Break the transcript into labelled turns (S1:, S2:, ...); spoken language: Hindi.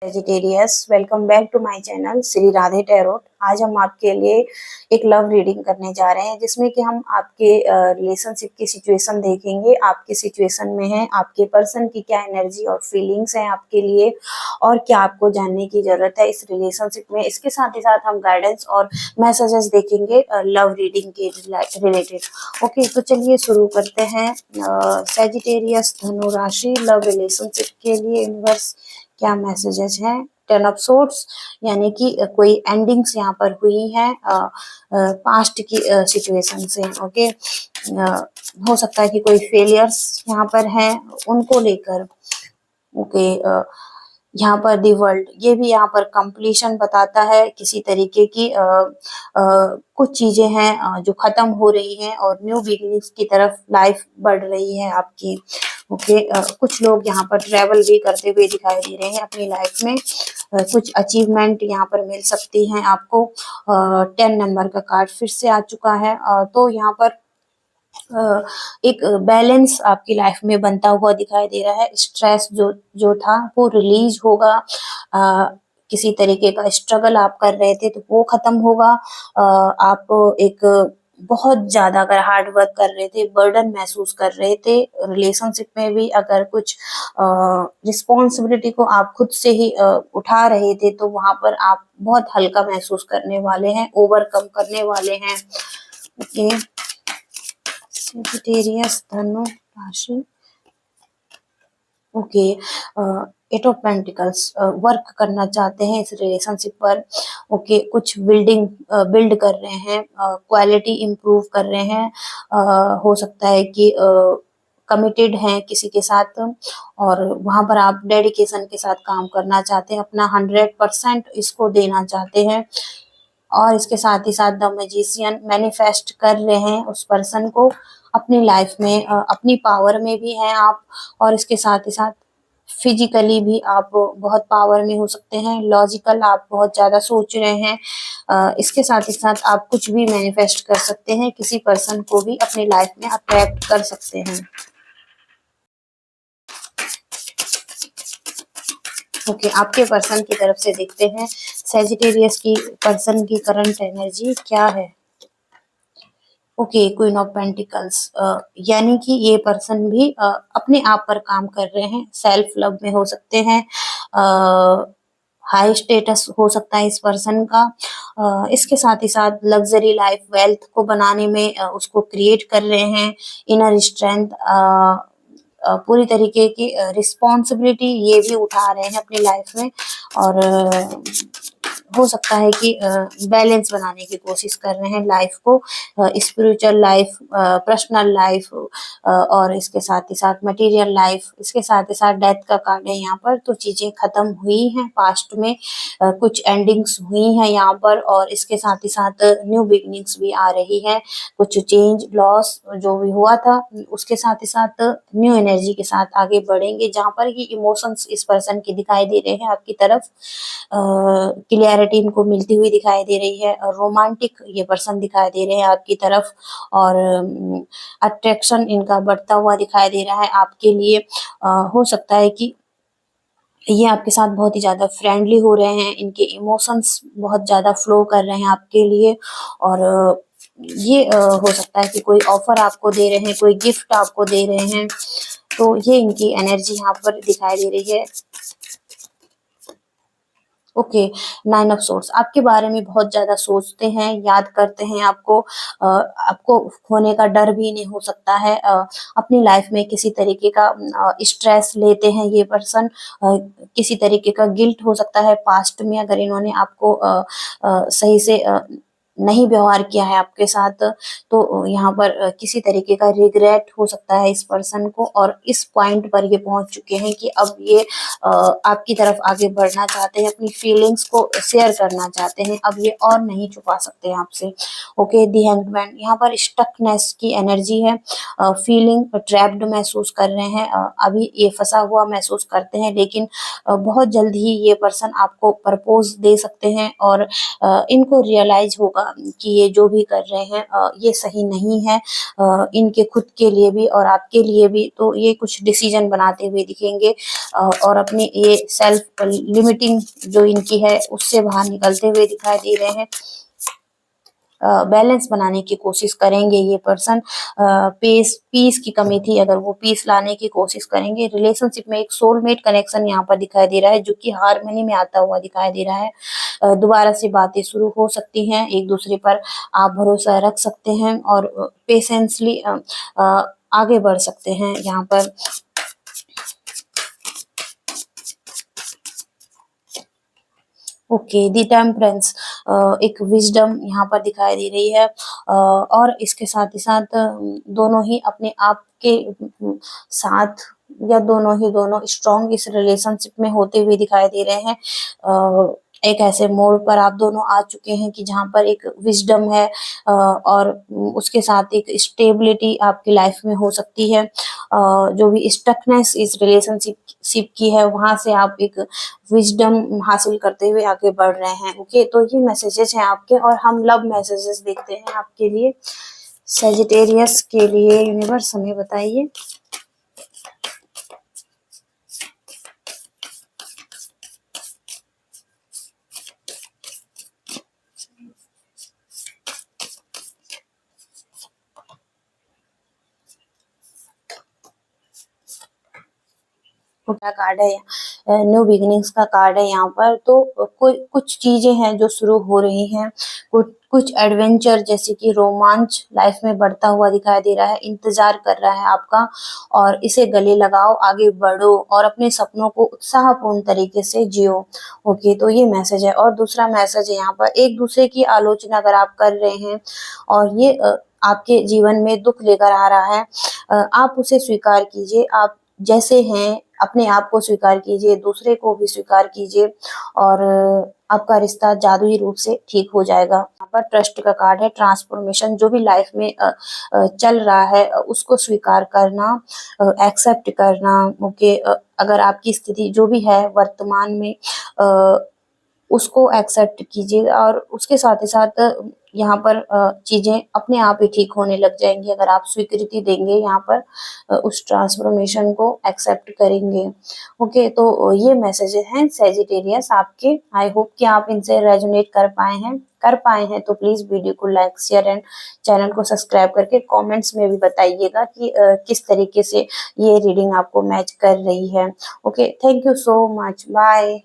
S1: Vegetarians welcome back to my channel Shri Radhe tarot. आज हम आपके लिए एक लव रीडिंग करने जा रहे हैं जिसमें कि हम आपके रिलेशनशिप की सिचुएशन देखेंगे। आपकी सिचुएशन में है, आपके पर्सन की क्या एनर्जी और फीलिंग्स हैं आपके लिए और क्या आपको जानने की जरूरत है इस रिलेशनशिप में। इसके साथ ही साथ हम गाइडेंस और मैसेजेस देखेंगे लव रीडिंग के रिलेटेड। ओके, तो चलिए शुरू करते हैं। सेजिटेरियस धनु राशि लव रिलेशनशिप के लिए यूनिवर्स क्या मैसेजेस हैं। 10 ऑफ सोर्ड्स यानी कि कोई एंडिंग्स यहाँ पर हुई है पास्ट की सिचुएशन से। ओके, हो सकता है कि कोई फेलियर्स यहाँ पर हैं उनको लेकर। ओके, यहाँ पर दी वर्ल्ड ये भी यहाँ पर कंप्लीशन बताता है किसी तरीके की कुछ चीजें हैं जो खत्म हो रही हैं और न्यू बिगिनिंग्स की तरफ लाइफ बढ़ रही है आपकी। ओके, कुछ लोग यहाँ पर ट्रेवल भी करते हुए दिखाई दे रहे हैं अपनी लाइफ में। कुछ अचीवमेंट यहाँ पर मिल सकती हैं आपको। 10 नंबर का कार्ड फिर से आ चुका है। तो यहाँ पर एक बैलेंस आपकी लाइफ में बनता हुआ दिखाई दे रहा है। स्ट्रेस जो जो था वो रिलीज होगा। किसी तरीके का स्ट्रगल आप कर रहे थे तो वो खत्म होगा। आप एक बहुत ज्यादा अगर हार्ड वर्क कर रहे थे, बर्डन महसूस कर रहे थे रिलेशनशिप में भी, अगर कुछ रिस्पॉन्सिबिलिटी को आप खुद से ही उठा रहे थे तो वहां पर आप बहुत हल्का महसूस करने वाले हैं, ओवरकम करने वाले हैं। ओके, सेजिटेरियस धनु राशि। Okay, eight of pentacles work करना चाहते हैं इस रिलेशनशिप पर। ओके, कुछ बिल्ड कर रहे हैं, क्वालिटी इम्प्रूव कर रहे हैं। हो सकता है कि कमिटेड हैं किसी के साथ और वहां पर आप डेडिकेशन के साथ काम करना चाहते हैं, अपना 100% इसको देना चाहते हैं। और इसके साथ ही साथ द मैजिशियन मैनिफेस्ट कर रहे हैं उस पर्सन को अपनी लाइफ में। अपनी पावर में भी हैं आप और इसके साथ ही साथ फिजिकली भी आप बहुत पावर में हो सकते हैं। लॉजिकल आप बहुत ज्यादा सोच रहे हैं। इसके साथ ही साथ आप कुछ भी मैनिफेस्ट कर सकते हैं, किसी पर्सन को भी अपनी लाइफ में अट्रैक्ट कर सकते हैं। ओके, आपके पर्सन की तरफ से देखते हैं सेजिटेरियस की पर्सन की करंट एनर्जी क्या है। ओके, क्वीन ऑफ पेंटिकल्स यानी कि ये पर्सन भी अपने आप पर काम कर रहे हैं, सेल्फ लव में हो सकते हैं। हाई स्टेटस हो सकता है इस पर्सन का। इसके साथ ही साथ लग्जरी लाइफ, वेल्थ को बनाने में उसको क्रिएट कर रहे हैं। इनर स्ट्रेंथ, पूरी तरीके की रिस्पॉन्सिबिलिटी ये भी उठा रहे हैं अपनी लाइफ में। और हो सकता है कि बैलेंस बनाने की कोशिश कर रहे हैं लाइफ को, स्पिरिचुअल लाइफ, पर्सनल लाइफ और इसके साथ ही साथ मटेरियल लाइफ। इसके साथ ही साथ डेथ का कार्ड है यहाँ पर। तो चीजें खत्म हुई हैं पास्ट में, कुछ एंडिंग्स हुई हैं यहाँ पर और इसके साथ ही साथ न्यू बिगिनिंग्स भी आ रही है। कुछ चेंज लॉस जो भी हुआ था उसके साथ ही साथ न्यू एनर्जी के साथ आगे बढ़ेंगे, जहाँ पर ये इमोशंस इस पर्सन की दिखाई दे रहे हैं आपकी तरफ। क्लियरिटी इनको मिलती हुई दिखाई दे रही है। रोमांटिक ये पर्सन दिखाई दे रहे हैं आपकी तरफ और अट्रैक्शन इनका बढ़ता हुआ दिखाई दे रहा है आपके लिए। हो सकता है कि ये आपके साथ बहुत ही ज्यादा फ्रेंडली हो रहे हैं, इनके इमोशंस बहुत ज्यादा फ्लो कर रहे हैं आपके लिए। और ये हो सकता है कि कोई ऑफर आपको दे रहे हैं, कोई गिफ्ट आपको दे रहे हैं। तो ये इनकी एनर्जी यहाँ पर दिखाई दे रही है। ओके, 9 ऑफ सोर्ड्स आपके बारे में बहुत ज्यादा सोचते हैं, याद करते हैं आपको। आपको खोने का डर भी नहीं हो सकता है। अपनी लाइफ में किसी तरीके का स्ट्रेस लेते हैं ये पर्सन। किसी तरीके का गिल्ट हो सकता है पास्ट में, अगर इन्होंने आपको सही से नहीं व्यवहार किया है आपके साथ। तो यहाँ पर किसी तरीके का रिग्रेट हो सकता है इस पर्सन को और इस पॉइंट पर ये पहुंच चुके हैं कि अब ये आपकी तरफ आगे बढ़ना चाहते हैं, अपनी फीलिंग्स को शेयर करना चाहते हैं। अब ये और नहीं छुपा सकते आपसे। ओके, दी हैंगमैन यहाँ पर स्टकनेस की एनर्जी है। फीलिंग ट्रैप्ड महसूस कर रहे हैं, अभी ये फंसा हुआ महसूस करते हैं, लेकिन बहुत जल्द ही ये पर्सन आपको प्रपोज दे सकते हैं और इनको रियलाइज होगा होगा कि ये जो भी कर रहे हैं ये सही नहीं है, इनके खुद के लिए भी और आपके लिए भी। तो ये कुछ डिसीजन बनाते हुए दिखेंगे और अपनी ये सेल्फ लिमिटिंग जो इनकी है उससे बाहर निकलते हुए दिखाई दे रहे हैं। बैलेंस बनाने की कोशिश करेंगे ये पर्सन। पीस की कमी थी, अगर वो पीस लाने की कोशिश करेंगे। रिलेशनशिप में एक सोलमेट कनेक्शन यहाँ पर दिखाई दे रहा है जो कि हार्मनी में आता हुआ दिखाई दे रहा है। दोबारा से बातें शुरू हो सकती हैं, एक दूसरे पर आप भरोसा रख सकते हैं और पेशेंसली आगे बढ़ सकते हैं यहाँ पर। ओके, दी टेम्परेंस, एक विजडम यहाँ पर दिखाई दे रही है और इसके साथ ही साथ दोनों ही अपने आप के साथ या दोनों स्ट्रॉन्ग इस रिलेशनशिप में होते हुए दिखाई दे रहे हैं। एक ऐसे मोड़ पर आप दोनों आ चुके हैं कि जहाँ पर एक विजडम है और उसके साथ एक स्टेबिलिटी आपकी लाइफ में हो सकती है। जो भी स्टकनेस इस रिलेशनशिप की है वहां से आप एक विजडम हासिल करते हुए आगे बढ़ रहे हैं। ओके, तो ये मैसेजेस हैं आपके और हम लव मैसेजेस देखते हैं आपके लिए। सेजिटेरियस के लिए यूनिवर्स हमें बताइए। का कार्ड है, न्यू बिगिनिंग्स का कार्ड है यहाँ पर। तो कोई कुछ चीजें हैं जो शुरू हो रही हैं, कुछ एडवेंचर जैसे कि रोमांच लाइफ में बढ़ता हुआ दिखाई दे रहा है, इंतजार कर रहा है आपका और इसे गले लगाओ, आगे बढ़ो और अपने सपनों को उत्साहपूर्ण तरीके से जियो। ओके, तो ये मैसेज है। और दूसरा मैसेज है यहाँ पर, एक दूसरे की आलोचना अगर आप कर रहे हैं और ये आपके जीवन में दुख लेकर आ रहा है, आप उसे स्वीकार कीजिए। आप जैसे हैं अपने आप को स्वीकार कीजिए, दूसरे को भी स्वीकार कीजिए और आपका रिश्ता जादुई रूप से ठीक हो जाएगा। यहाँ पर ट्रस्ट का कार्ड है, ट्रांसफॉर्मेशन, जो भी लाइफ में चल रहा है उसको स्वीकार करना, एक्सेप्ट करना। ओके, अगर आपकी स्थिति जो भी है वर्तमान में उसको एक्सेप्ट कीजिए और उसके साथ ही साथ यहाँ पर चीजें अपने आप ही ठीक होने लग जाएंगी अगर आप स्वीकृति देंगे यहाँ पर, उस ट्रांसफॉर्मेशन को एक्सेप्ट करेंगे। ओके, तो ये मैसेजेस हैं सेजिटेरियस आपके। आई होप कि आप इनसे रेजोनेट कर पाए हैं तो प्लीज वीडियो को लाइक शेयर एंड चैनल को सब्सक्राइब करके कमेंट्स में भी बताइएगा कि किस तरीके से ये रीडिंग आपको मैच कर रही है। Okay, thank you so much, bye.